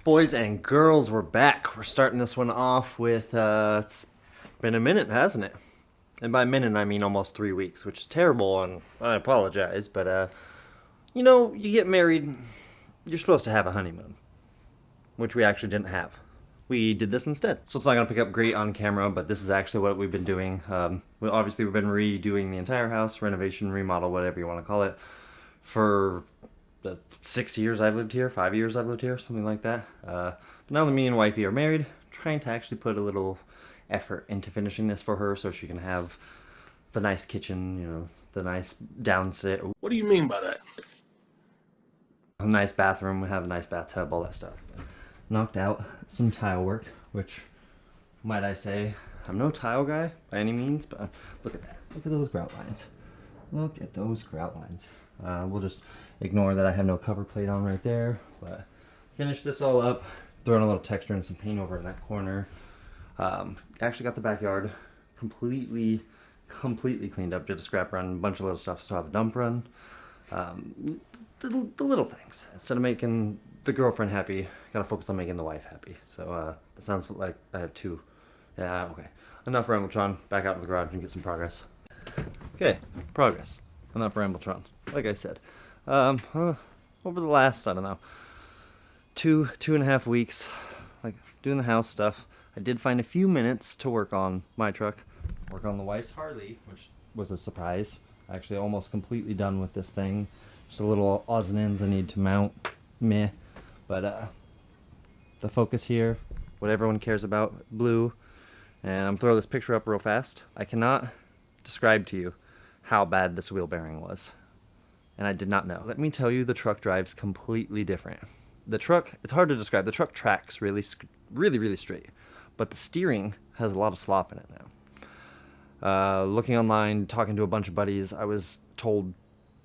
Boys and girls, we're back. We're starting this one off with, it's been a minute, hasn't it? And by minute, I mean almost 3 weeks, which is terrible, and I apologize, but, you know, you get married, you're supposed to have a honeymoon, which we actually didn't have. We did this instead. So it's not going to pick up great on camera, but this is actually what we've been doing. Obviously, we've been redoing the entire house, renovation, remodel, whatever you want to call it, for the 6 years I've lived here, 5 years I've lived here, something like that. But now that me and wifey are married, trying to actually put a little effort into finishing this for her so she can have the nice kitchen, you know, the nice downstairs. What do you mean by that? A nice bathroom, have a nice bathtub, all that stuff. Knocked out some tile work, which, might I say, I'm no tile guy by any means, but look at that. Look at those grout lines. Look at those grout lines. We'll just ignore that I have no cover plate on right there, but finish this all up, throwing a little texture and some paint over in that corner. Actually got the backyard completely cleaned up, did a scrap run, a bunch of little stuff, still have a dump run. The little things. Instead of making the girlfriend happy, gotta focus on making the wife happy. So that sounds like I have two. Yeah, okay. Enough Rambletron, back out to the garage and get some progress. Okay, progress. Enough Rambletron. Like I said, over the last, I don't know, two and a half weeks, like doing the house stuff, I did find a few minutes to work on my truck, work on the wife's Harley, which was a surprise. Actually almost completely done with this thing. Just a little odds and ends I need to mount, meh. But the focus here, what everyone cares about, blue. And I'm throwing this picture up real fast. I cannot describe to you how bad this wheel bearing was. And I did not know. Let me tell you, the truck drives completely different. The truck, it's hard to describe. The truck tracks really straight. But the steering has a lot of slop in it now. Looking online, talking to a bunch of buddies, I was told,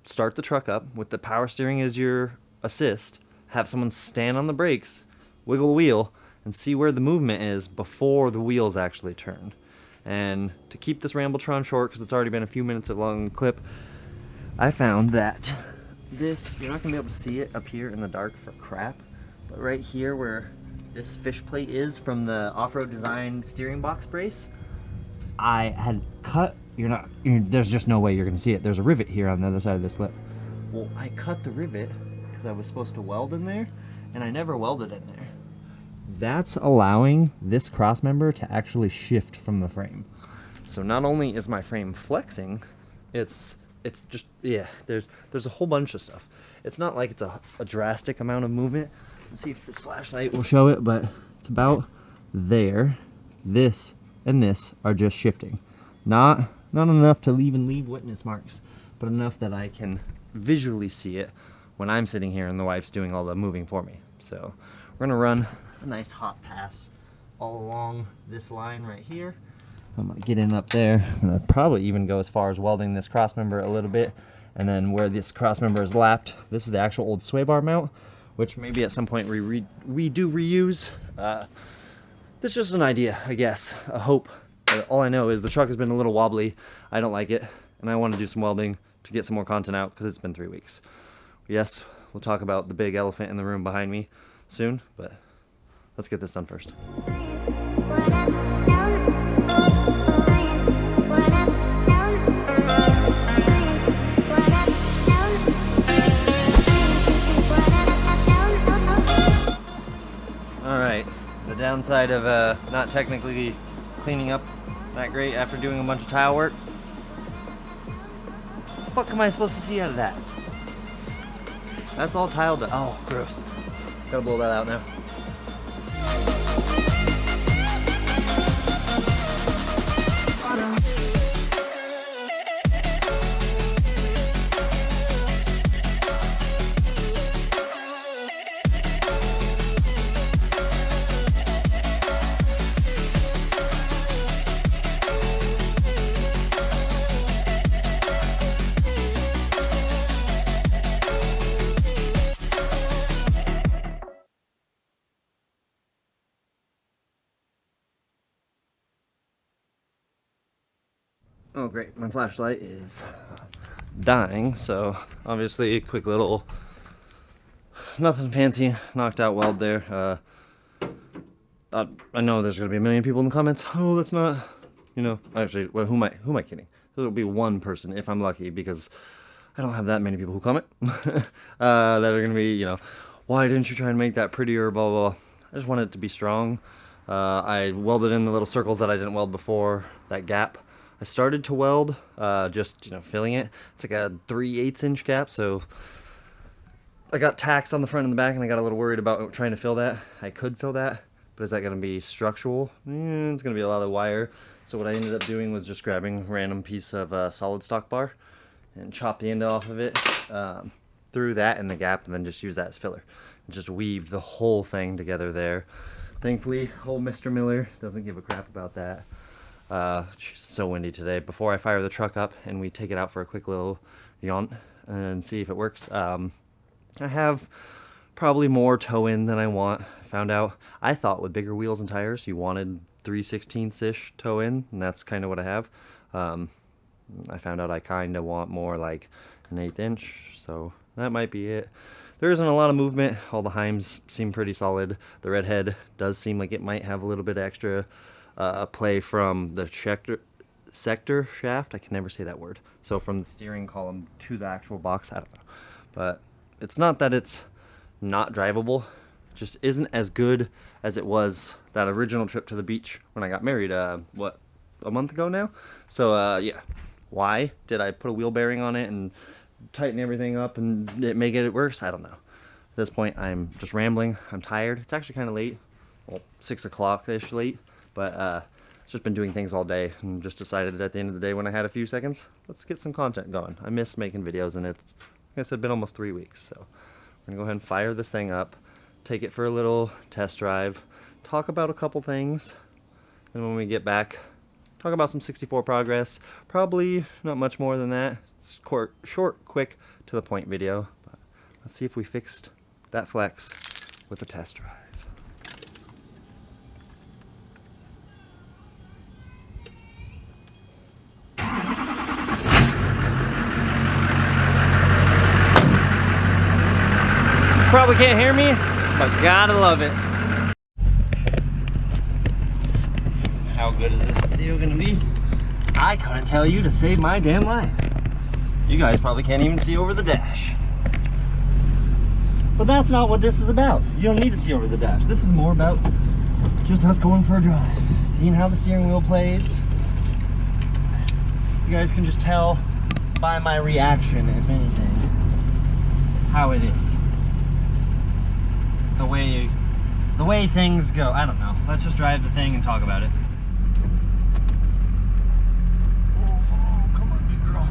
start the truck up with the power steering as your assist, have someone stand on the brakes, wiggle the wheel, and see where the movement is before the wheels actually turn. And to keep this Rambletron short, because it's already been a few minutes of a long clip, I found that this, you're not going to be able to see it up here in the dark for crap, but right here where this fish plate is from the off-road design steering box brace, I had cut, there's just no way you're going to see it. There's a rivet here on the other side of this lip. Well, I cut the rivet because I was supposed to weld in there, and I never welded in there. That's allowing this cross member to actually shift from the frame. So not only is my frame flexing, it's just, yeah, there's a whole bunch of stuff. It's not like it's a drastic amount of movement. Let's see if this flashlight will show it, but it's about there. This and this are just shifting. Not enough to even leave witness marks, but enough that I can visually see it when I'm sitting here and the wife's doing all the moving for me. So we're gonna run a nice hot pass all along this line right here. I'm gonna get in up there. I'm gonna probably even go as far as welding this cross member a little bit, and then where this cross member is lapped, this is the actual old sway bar mount, which maybe at some point we do reuse. This is just an idea, I guess, a hope. All I know is the truck has been a little wobbly. I don't like it, and I want to do some welding to get some more content out because it's been 3 weeks. Yes, we'll talk about the big elephant in the room behind me soon, but let's get this done first. Alright, the downside of not technically cleaning up that great after doing a bunch of tile work. What the fuck am I supposed to see out of that? That's all tiled up. Oh, gross. Gotta blow that out now. Oh great, my flashlight is dying, so obviously a quick little nothing fancy, knocked out weld there. I know there's gonna be a million people in the comments. Oh, that's not, you know. Actually, well, who am I kidding? There'll be one person if I'm lucky, because I don't have that many people who comment that are gonna be, you know, why didn't you try and make that prettier? Blah blah blah. I just want it to be strong. I welded in the little circles that I didn't weld before. That gap. I started to weld, just, you know, filling it. It's like a 3/8 inch gap, so I got tacks on the front and the back, and I got a little worried about trying to fill that. I could fill that, but is that going to be structural? It's going to be a lot of wire. So what I ended up doing was just grabbing a random piece of solid stock bar and chop the end off of it through that in the gap, and then just use that as filler. And just weave the whole thing together there. Thankfully, old Mr. Miller doesn't give a crap about that. It's so windy today. Before I fire the truck up and we take it out for a quick little jaunt and see if it works, I have probably more toe in than I want. I found out, I thought with bigger wheels and tires you wanted 3/16-ish toe in, and that's kind of what I have. I found out I kind of want more like an 1/8 inch, so that might be it. There isn't a lot of movement. All the heims seem pretty solid. The redhead does seem like it might have a little bit extra play from the sector shaft. I can never say that word. So from the steering column to the actual box, I don't know. But it's not that it's not drivable. It just isn't as good as it was that original trip to the beach when I got married, what, a month ago now? So yeah, why did I put a wheel bearing on it and tighten everything up and make it worse? I don't know. At this point, I'm just rambling. I'm tired. It's actually kind of late. Well, 6 o'clock-ish late. But just been doing things all day and just decided at the end of the day when I had a few seconds, let's get some content going. I miss making videos, and it's, like I said, been almost 3 weeks. So we're gonna go ahead and fire this thing up, take it for a little test drive, talk about a couple things, and when we get back, talk about some 64 progress. Probably not much more than that. It's short, quick, to the point video. But let's see if we fixed that flex with a test drive. Probably can't hear me, but gotta love it. How good is this video gonna be? I couldn't tell you to save my damn life. You guys probably can't even see over the dash. But that's not what this is about. You don't need to see over the dash. This is more about just us going for a drive, seeing how the steering wheel plays. You guys can just tell by my reaction, if anything, how it is. The way things go. I don't know. Let's just drive the thing and talk about it. Oh, come on, big girl.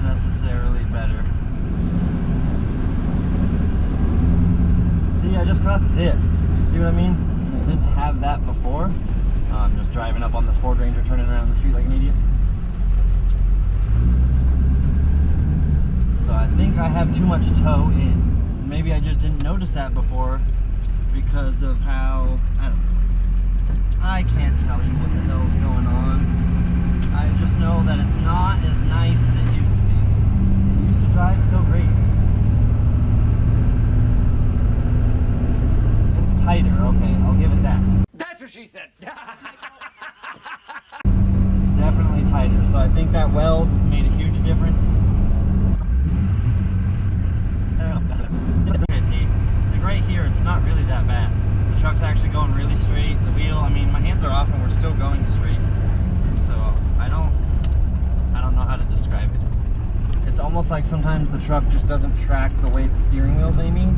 Necessarily better. See, I just got this. You see what I mean? I didn't have that before. I'm just driving up on this Ford Ranger, turning around the street like an idiot. So I think I have too much toe in. Maybe I just didn't notice that before because of how, I don't know. I can't tell you what the hell's going on. I just know that it's not as nice as it used to be. Drive so great. It's tighter, okay, I'll give it that. That's what she said. It's definitely tighter, so I think that weld made a huge difference. Okay, see, like right here, it's not really that bad. The truck's actually going really straight. The wheel, I mean, my hands are off and we're still going straight. So I don't know how to describe it. It's almost like sometimes the truck just doesn't track the way the steering wheel's aiming,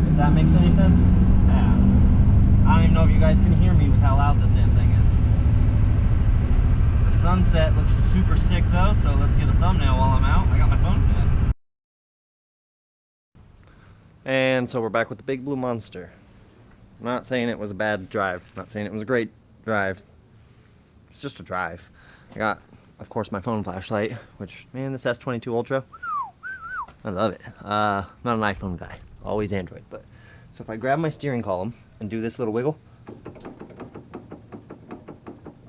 if that makes any sense. Yeah. I don't even know if you guys can hear me with how loud this damn thing is. The sunset looks super sick though, so let's get a thumbnail while I'm out. I got my phone connected. And so we're back with the big blue monster. I'm not saying it was a bad drive. I'm not saying it was a great drive. It's just a drive. I got, of course, my phone flashlight, which, man, this S22 Ultra, I love it. Not an iPhone guy, always Android. But so if I grab my steering column and do this little wiggle,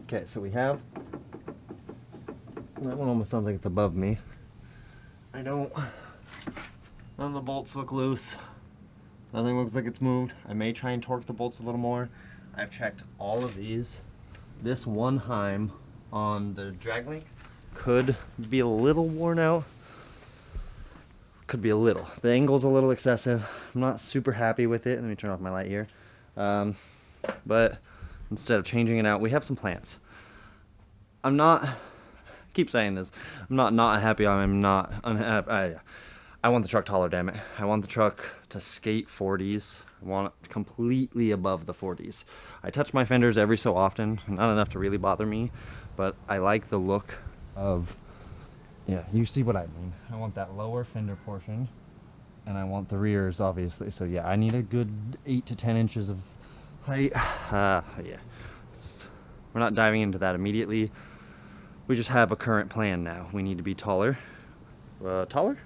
okay, so we have, that one almost sounds like it's above me. None of the bolts look loose. Nothing looks like it's moved. I may try and torque the bolts a little more. I've checked all of these. This one heim on the drag link could be a little worn out. Could be a little. The angle's a little excessive. I'm not super happy with it. Let me turn off my light here. But instead of changing it out, we have some plans. I keep saying this. I'm not happy. I'm not unhappy. I want the truck taller, damn it. I want the truck to skate 40s. I want it completely above the 40s. I touch my fenders every so often, not enough to really bother me, but I like the look of, yeah, you see what I mean. I want that lower fender portion, and I want the rears, obviously. So yeah, I need a good 8 to 10 inches of height. Yeah, we're not diving into that immediately. We just have a current plan now. We need to be taller,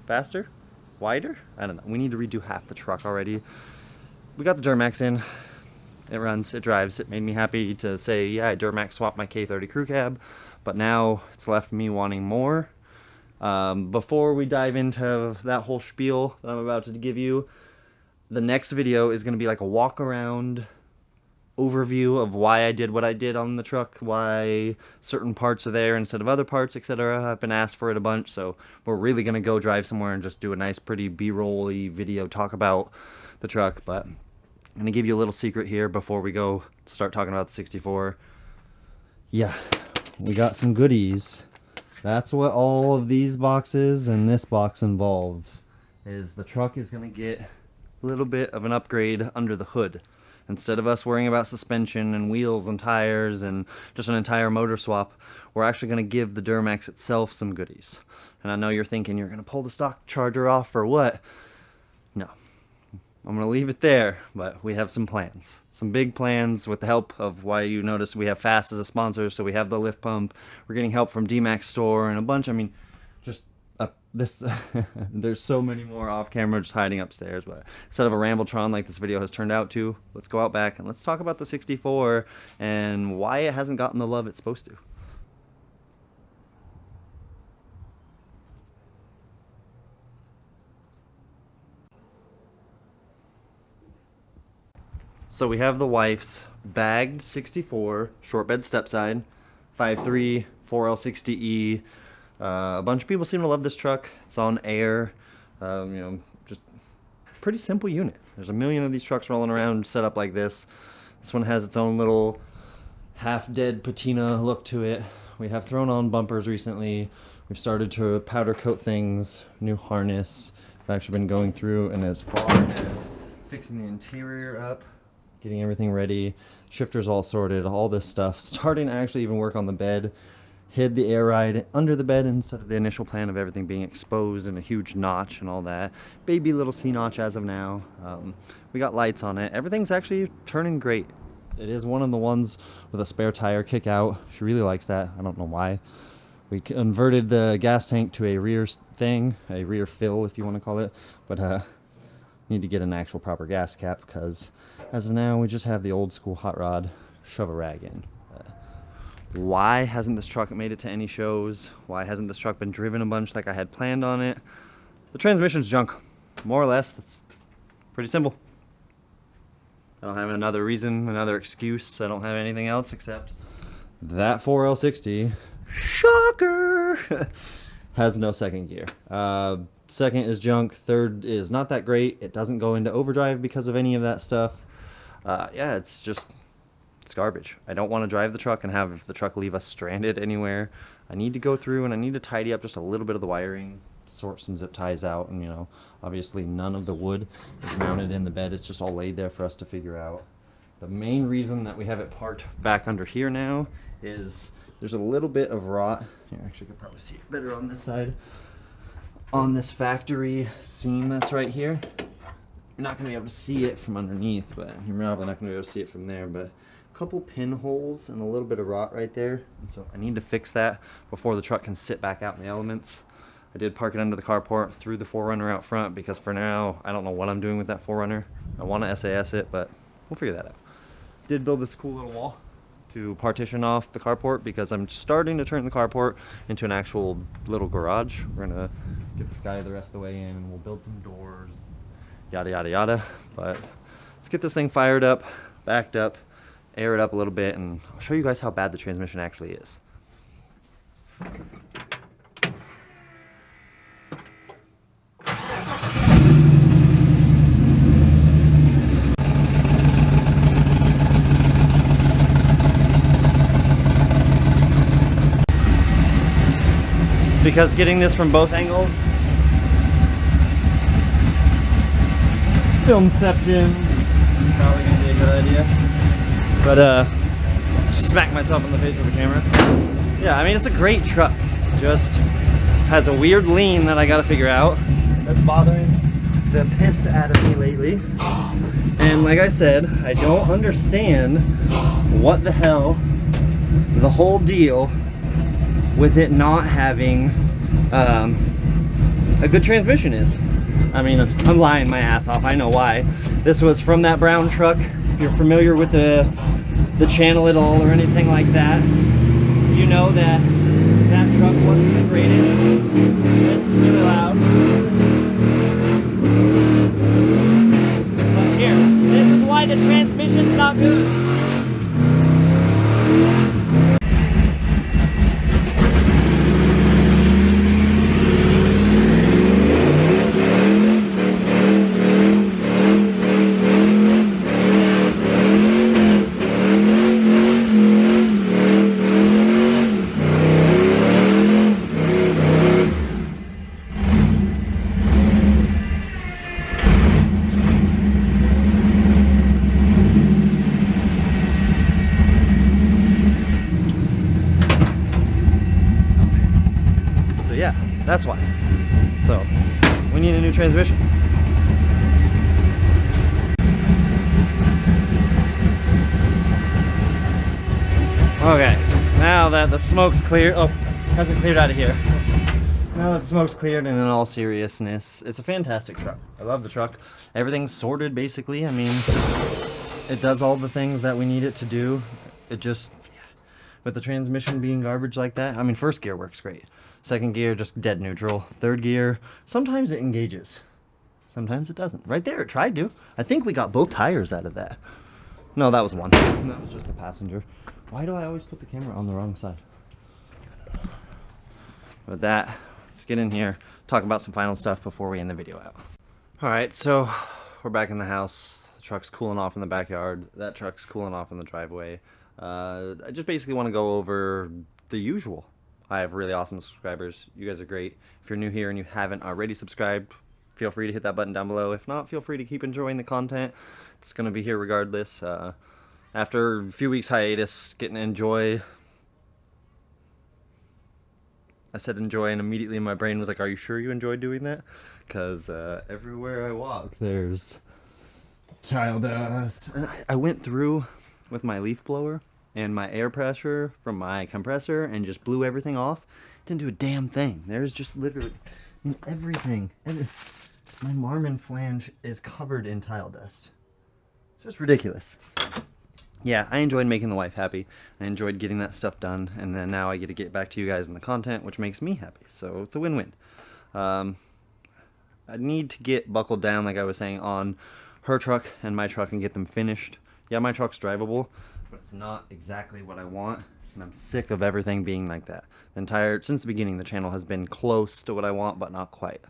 faster, wider. I don't know. We need to redo half the truck already. We got the Duramax in. It runs, it drives. It made me happy to say, yeah, I Duramax swapped my K30 crew cab, but now it's left me wanting more. Before we dive into that whole spiel that I'm about to give you, the next video is going to be like a walk around overview of why I did what I did on the truck, why certain parts are there instead of other parts, etc. I've been asked for it a bunch, so we're really going to go drive somewhere and just do a nice pretty b-roll-y video talk about the truck. But I'm going to give you a little secret here before we go start talking about the 64. Yeah, we got some goodies. That's what all of these boxes and this box involve, is the truck is going to get a little bit of an upgrade under the hood. Instead of us worrying about suspension and wheels and tires and just an entire motor swap, we're actually going to give the Duramax itself some goodies. And I know you're thinking you're going to pull the stock Charger off or what? No. I'm going to leave it there, but we have some plans. Some big plans with the help of why you notice we have Fast as a sponsor, so we have the lift pump. We're getting help from DMAX Store and a bunch. I mean, just there's so many more off camera just hiding upstairs. But instead of a Rambletron like this video has turned out to, let's go out back and let's talk about the 64 and why it hasn't gotten the love it's supposed to. So we have the wife's bagged 64 short bed stepside 5.3 4L60E. A bunch of people seem to love this truck. It's on air. Just pretty simple unit. There's a million of these trucks rolling around set up like this. This one has its own little half-dead patina look to it. We have thrown on bumpers recently. We've started to powder coat things, new harness. I've actually been going through, and as far as fixing the interior up, getting everything ready, shifters all sorted, all this stuff. Starting to actually even work on the bed. Hid the air ride under the bed instead of the initial plan of everything being exposed and a huge notch and all that. Baby little C-notch as of now. We got lights on it. Everything's actually turning great. It is one of the ones with a spare tire kick out. She really likes that. I don't know why. We converted the gas tank to a rear thing, a rear fill if you want to call it. But need to get an actual proper gas cap because as of now we just have the old school hot rod shove a rag in. Why hasn't this truck made it to any shows? Why hasn't this truck been driven a bunch like I had planned on it? The transmission's junk. More or less, that's pretty simple. I don't have another reason, another excuse. I don't have anything else except that 4L60, shocker, has no second gear. Second is junk. Third is not that great. It doesn't go into overdrive because of any of that stuff. Yeah, it's garbage. I don't want to drive the truck and have the truck leave us stranded anywhere. I need to go through and I need to tidy up just a little bit of the wiring, sort some zip ties out, and obviously none of the wood is mounted in the bed. It's just all laid there for us to figure out. The main reason that we have it parked back under here now is there's a little bit of rot. Here, actually, you can probably see it better on this side. On this factory seam that's right here. You're not going to be able to see it from underneath, but you're probably not going to be able to see it from there, but couple pinholes and a little bit of rot right there. And so I need to fix that before the truck can sit back out in the elements. I did park it under the carport, threw the 4Runner out front because for now, I don't know what I'm doing with that 4Runner. I want to SAS it, but we'll figure that out. Did build this cool little wall to partition off the carport because I'm starting to turn the carport into an actual little garage. We're gonna get this guy the rest of the way in and we'll build some doors, yada yada yada. But let's get this thing fired up, backed up, air it up a little bit, and I'll show you guys how bad the transmission actually is. Because getting this from both angles, filmception, probably gonna be a good idea. But smack myself in the face with the camera. Yeah, I mean, it's a great truck. Just has a weird lean that I gotta figure out. That's bothering the piss out of me lately. And like I said, I don't understand what the hell the whole deal with it not having a good transmission is. I mean, I'm lying my ass off, I know why. This was from that brown truck. If you're familiar with the channel at all or anything like that, you know that that truck wasn't the greatest. This is really loud. But here, this is why the transmission's not good. Yeah, that's why. So, we need a new transmission. Okay, now that the smoke's cleared, oh, hasn't cleared out of here. Now that the smoke's cleared, and in all seriousness, it's a fantastic truck. I love the truck. Everything's sorted, basically. I mean, it does all the things that we need it to do. It just, with the transmission being garbage like that, I mean, first gear works great. Second gear, just dead neutral. Third gear, sometimes it engages. Sometimes it doesn't. Right there, it tried to. I think we got both tires out of that. No, that was one. That was just the passenger. Why do I always put the camera on the wrong side? With that, let's get in here, talk about some final stuff before we end the video out. Alright, so we're back in the house. The truck's cooling off in the backyard. That truck's cooling off in the driveway. I just basically want to go over the usual. I have really awesome subscribers. You guys are great. If you're new here and you haven't already subscribed, feel free to hit that button down below. If not, feel free to keep enjoying the content. It's going to be here regardless. After a few weeks hiatus, getting to enjoy. I said enjoy, and immediately my brain was like, are you sure you enjoy doing that? Because everywhere I walk, there's tile dust. And I went through with my leaf blower and my air pressure from my compressor and just blew everything off. Didn't do a damn thing. There's just literally, I mean, everything. My Marmon flange is covered in tile dust. It's just ridiculous. Yeah, I enjoyed making the wife happy. I enjoyed getting that stuff done, and then now I get to get back to you guys in the content, which makes me happy. So it's a win-win. I need to get buckled down, like I was saying, on her truck and my truck and get them finished. Yeah, my truck's drivable, but it's not exactly what I want, and I'm sick of everything being like that. Since the beginning, the channel has been close to what I want, but not quite.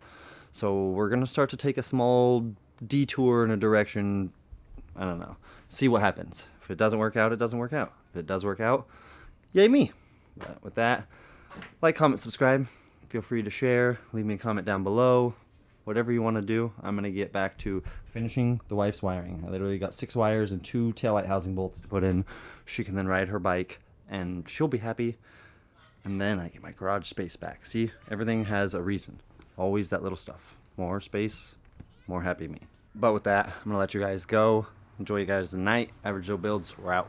So we're going to start to take a small detour in a direction, I don't know, see what happens. If it doesn't work out, it doesn't work out. If it does work out, yay me. But with that, like, comment, subscribe. Feel free to share. Leave me a comment down below. Whatever you want to do, I'm going to get back to finishing the wife's wiring. I literally got 6 wires and 2 taillight housing bolts to put in. She can then ride her bike, and she'll be happy. And then I get my garage space back. See, everything has a reason. Always that little stuff. More space, more happy me. But with that, I'm going to let you guys go. Enjoy you guys the night. Average Joe Builds, we're out.